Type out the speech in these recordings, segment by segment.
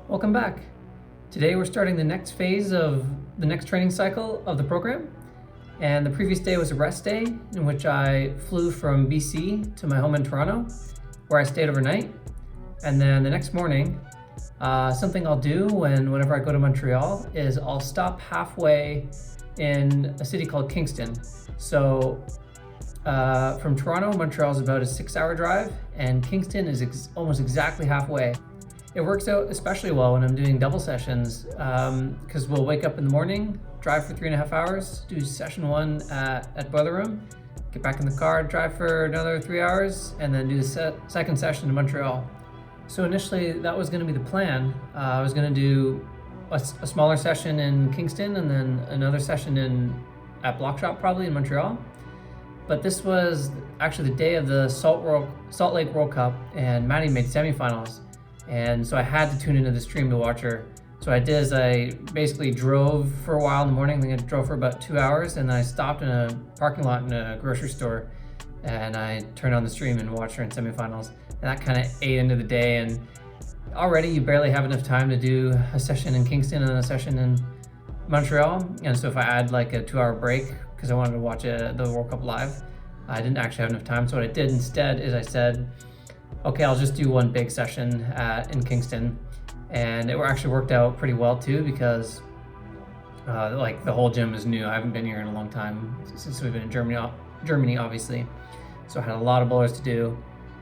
Welcome back. Today we're starting the next phase of the next training cycle of the program. And the previous day was a rest day in which I flew from BC to my home in Toronto, where I stayed overnight. And then the next morning, something I'll do whenever I go to Montreal is I'll stop halfway in a city called Kingston. So from Toronto, Montreal is about a 6-hour drive, and Kingston is almost exactly halfway. It works out especially well when I'm doing double sessions because we'll wake up in the morning, drive for 3.5 hours, do session 1 at Boiler Room, get back in the car, drive for another 3 hours, and then do the second session in Montreal. So initially that was going to be the plan. I was going to do a smaller session in Kingston and then another session at Block Shop probably in Montreal. But this was actually the day of the Salt Lake World Cup, and Maddie made semifinals. And so I had to tune into the stream to watch her. So what I did is I basically drove for a while in the morning, then I drove for about 2 hours, and then I stopped in a parking lot in a grocery store, and I turned on the stream and watched her in semifinals. And that kind of ate into the day, and already you barely have enough time to do a session in Kingston and a session in Montreal. And so if I add like a 2-hour break, because I wanted to watch the World Cup live, I didn't actually have enough time. So what I did instead is I said, okay, I'll just do one big session in Kingston. And it actually worked out pretty well too, because like the whole gym is new. I haven't been here in a long time since we've been in Germany obviously. So I had a lot of boulders to do,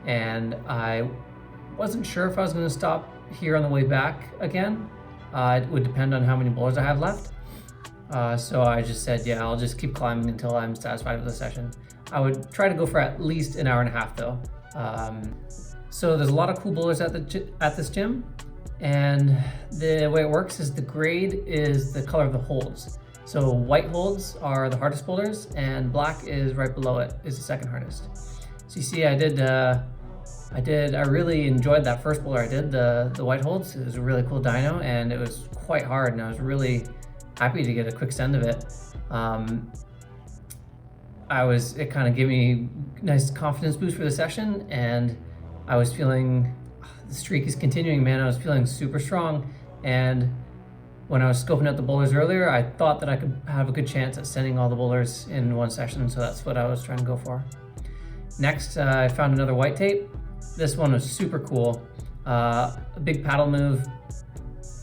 and I wasn't sure if I was going to stop here on the way back again. It would depend on how many boulders I have left. So I just said, yeah, I'll just keep climbing until I'm satisfied with the session. I would try to go for at least an hour and a half though. So there's a lot of cool boulders at this gym, and the way it works is the grade is the color of the holds. So white holds are the hardest boulders, and black is right below it, is the second hardest. So you see, I really enjoyed that first boulder I did, the white holds. It was a really cool dyno, and it was quite hard, and I was really happy to get a quick send of it. It kind of gave me a nice confidence boost for the session, and I was feeling, the streak is continuing, man. I was feeling super strong, and when I was scoping out the boulders earlier, I thought that I could have a good chance at sending all the boulders in one session, so that's what I was trying to go for. Next, I found another white tape. This one was super cool. A big paddle move.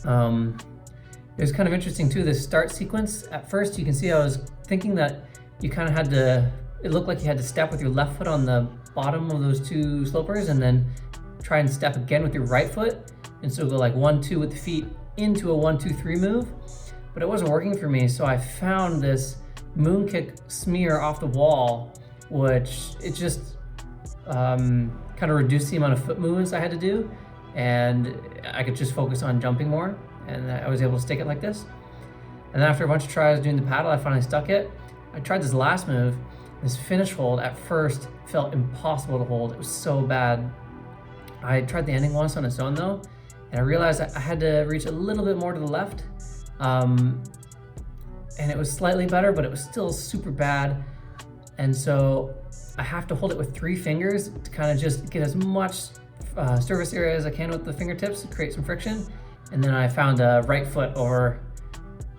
It was kind of interesting too, this start sequence. At first, you can see I was thinking that you kind of had to, it looked like you had to step with your left foot on the bottom of those two slopers and then try and step again with your right foot. And so go like 1-2 with the feet into a 1-2-3 move. But it wasn't working for me, so I found this moon kick smear off the wall, which it just kind of reduced the amount of foot movements I had to do, and I could just focus on jumping more, and I was able to stick it like this. And then after a bunch of tries doing the paddle, I finally stuck it. I tried this last move. This finish hold at first felt impossible to hold. It was so bad. I tried the ending once on its own though, and I realized I had to reach a little bit more to the left. And it was slightly better, but it was still super bad. And so I have to hold it with 3 fingers to kind of just get as much surface area as I can with the fingertips to create some friction. And then I found a right foot over,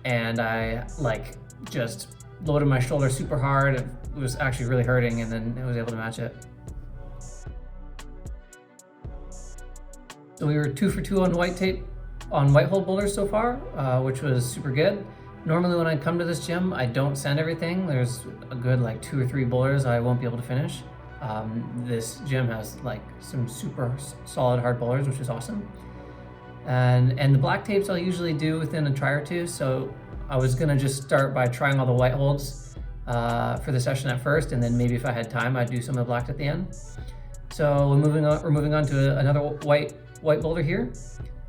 and I like just loaded my shoulder super hard. It was actually really hurting, and then I was able to match it. So we were 2 for 2 on white hold boulders so far, which was super good. Normally when I come to this gym, I don't send everything. There's a good like 2 or 3 boulders I won't be able to finish. This gym has like some super solid hard boulders, which is awesome. And the black tapes I'll usually do within a try or two. So I was gonna just start by trying all the white holds for the session at first, and then maybe if I had time, I'd do some of the black at the end. So we're moving on to another white boulder here.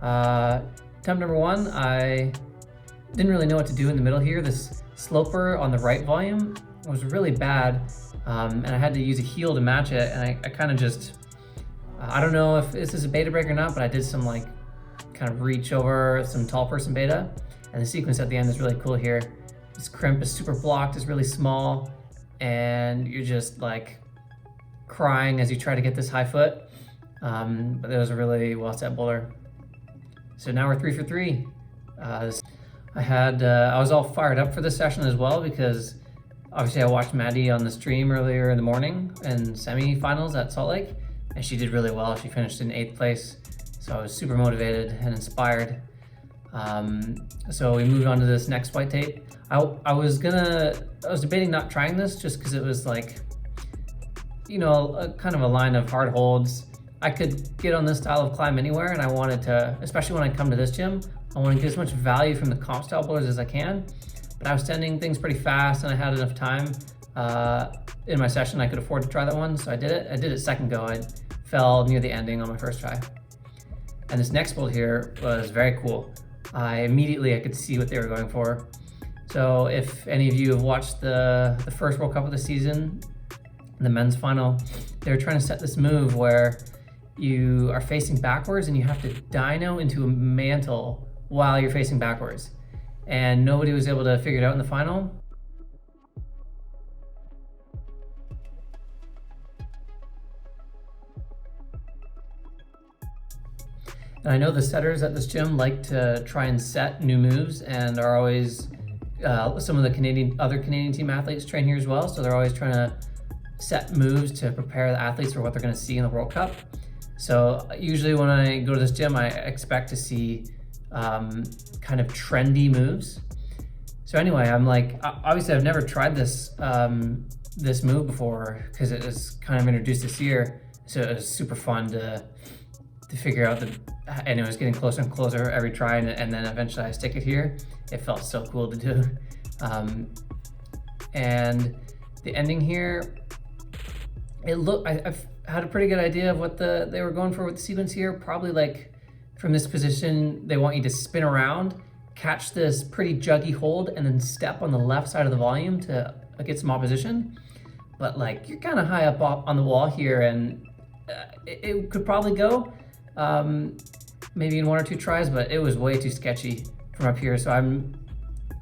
Attempt number 1, I didn't really know what to do in the middle here. This sloper on the right volume was really bad, and I had to use a heel to match it, and I kind of just, I don't know if this is a beta break or not, but I did some like kind of reach over some tall person beta, and the sequence at the end is really cool here. This crimp is super blocked, it's really small, and you're just like crying as you try to get this high foot, but it was a really well set boulder. So now we're 3 for 3. I was all fired up for this session as well because obviously I watched Maddie on the stream earlier in the morning in semi-finals at Salt Lake, and she did really well. She finished in 8th place, so I was super motivated and inspired. So we moved on to this next white tape. I was debating not trying this just because it was like, you know, kind of a line of hard holds. I could get on this style of climb anywhere, and I wanted to, especially when I come to this gym, I want to get as much value from the comp style boulders as I can. But I was sending things pretty fast, and I had enough time in my session. I could afford to try that one, so I did it. I did it second go. I fell near the ending on my first try. And this next boulder here was very cool. I could see what they were going for. So if any of you have watched the first World Cup of the season, the men's final, they were trying to set this move where you are facing backwards and you have to dyno into a mantle while you're facing backwards. And nobody was able to figure it out in the final. And I know the setters at this gym like to try and set new moves and are always, some of the other Canadian team athletes train here as well. So they're always trying to set moves to prepare the athletes for what they're going to see in the World Cup. So usually when I go to this gym, I expect to see kind of trendy moves. So anyway, I'm like, obviously I've never tried this this move before because it was kind of introduced this year. So it was super fun to figure out and it was getting closer and closer every try, and then eventually I stick it here. It felt so cool to do. And the ending here, I've had a pretty good idea of what they were going for with the sequence here. Probably like from this position, they want you to spin around, catch this pretty juggy hold, and then step on the left side of the volume to get some opposition. But like you're kind of high up on the wall here, and it could probably go maybe in 1 or 2 tries, but it was way too sketchy from up here. So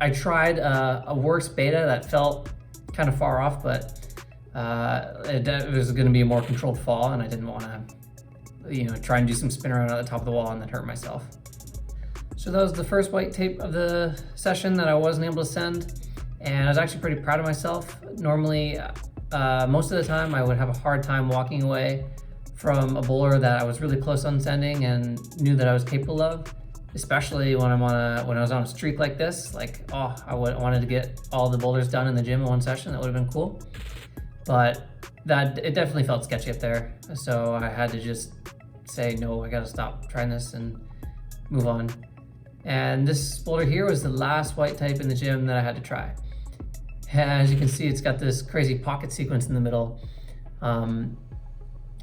I tried a worse beta that felt kind of far off, but it was going to be a more controlled fall, and I didn't want to, try and do some spin around at the top of the wall and then hurt myself. So that was the first white tape of the session that I wasn't able to send, and I was actually pretty proud of myself. Normally, most of the time, I would have a hard time walking away from a bowler that I was really close on sending and knew that I was capable of, especially when when I was on a streak like this. Like, I wanted to get all the boulders done in the gym in one session. That would have been cool. But it definitely felt sketchy up there. So I had to just say, no, I gotta stop trying this and move on. And this boulder here was the last white type in the gym that I had to try. As you can see, it's got this crazy pocket sequence in the middle.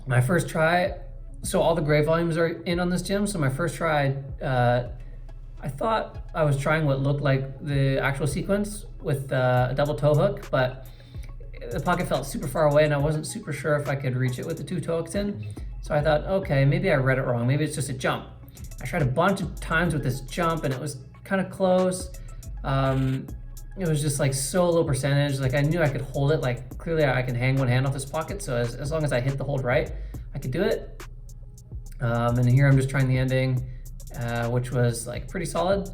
My first try, so all the gray volumes are in on this gym. So my first try, I thought I was trying what looked like the actual sequence with a double toe hook, but the pocket felt super far away and I wasn't super sure if I could reach it with the 2 toe hooks in. So I thought, okay, maybe I read it wrong. Maybe it's just a jump. I tried a bunch of times with this jump and it was kind of close. It was just like so low percentage. Like I knew I could hold it. Like clearly I can hang one hand off this pocket. So as long as I hit the hold right, I could do it. And here I'm just trying the ending, which was like pretty solid.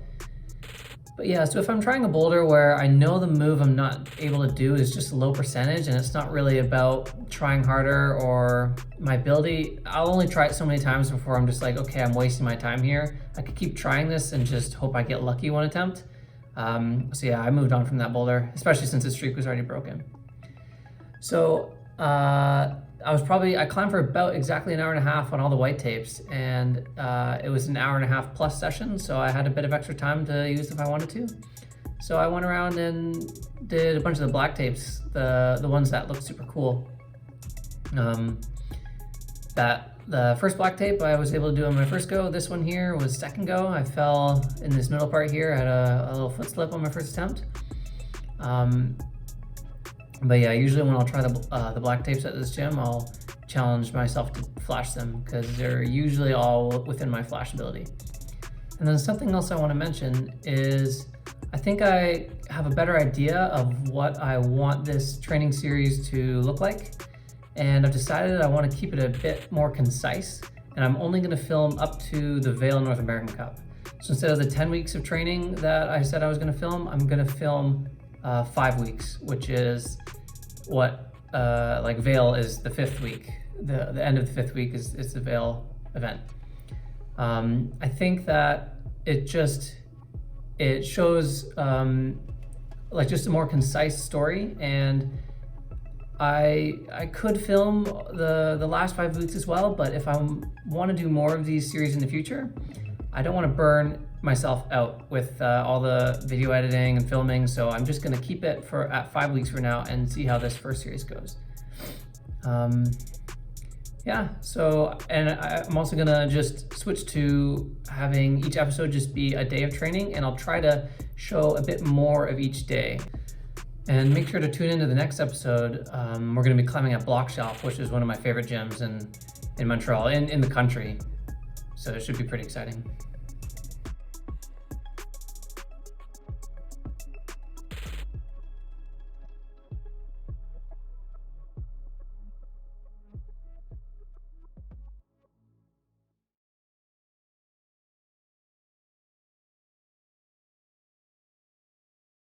But yeah, so if I'm trying a boulder where I know the move I'm not able to do is just low percentage and it's not really about trying harder or my ability, I'll only try it so many times before I'm just like, okay, I'm wasting my time here. I could keep trying this and just hope I get lucky one attempt. So yeah, I moved on from that boulder, especially since the streak was already broken. So I climbed for about exactly an hour and a half on all the white tapes, and it was an hour and a half plus session, so I had a bit of extra time to use if I wanted to. So I went around and did a bunch of the black tapes, the ones that looked super cool. The first black tape I was able to do on my first go. This one here was second go. I fell in this middle part here. I had a little foot slip on my first attempt. But yeah, usually when I'll try the black tapes at this gym, I'll challenge myself to flash them because they're usually all within my flash ability. And then something else I want to mention is I think I have a better idea of what I want this training series to look like. And I've decided I want to keep it a bit more concise and I'm only gonna film up to the Vail North American Cup. So instead of the 10 weeks of training that I said I was gonna film, I'm gonna film 5 weeks, which is what, like Vail is the 5th week. The end of the 5th week is the Vail event. I think that it shows like just a more concise story, and I could film the last 5 weeks as well, but if I want to do more of these series in the future, I don't want to burn myself out with all the video editing and filming, so I'm just going to keep it at 5 weeks for now and see how this first series goes. Yeah, so, and I'm also gonna just switch to having each episode just be a day of training, and I'll try to show a bit more of each day. And make sure to tune into the next episode. We're gonna be climbing at Block Shelf, which is one of my favorite gyms in Montreal, in the country. So it should be pretty exciting.